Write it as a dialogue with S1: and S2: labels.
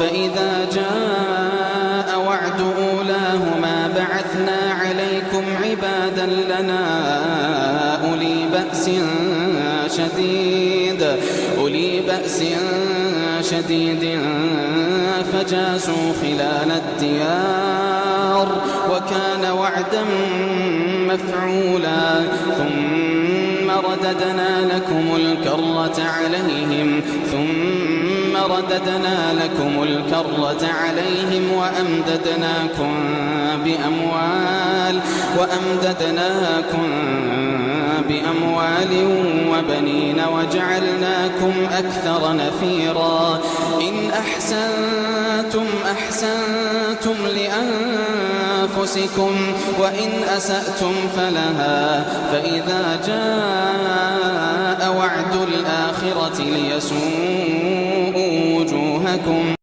S1: فإذا جاء وعد أولاهما بعثنا عليكم عبادا لنا أولي بأس شديد فجاسوا خلال الديار وكان وعدا مفعولا ثم رددنا لكم الكرة عليهم وأمددناكم بأموال وبنين وجعلناكم أكثر نفيرا إن أحسنتم لأنفسكم وإن أسأتم فلها فإذا جاء وعد الآخرة ليسوءوا وجوهكم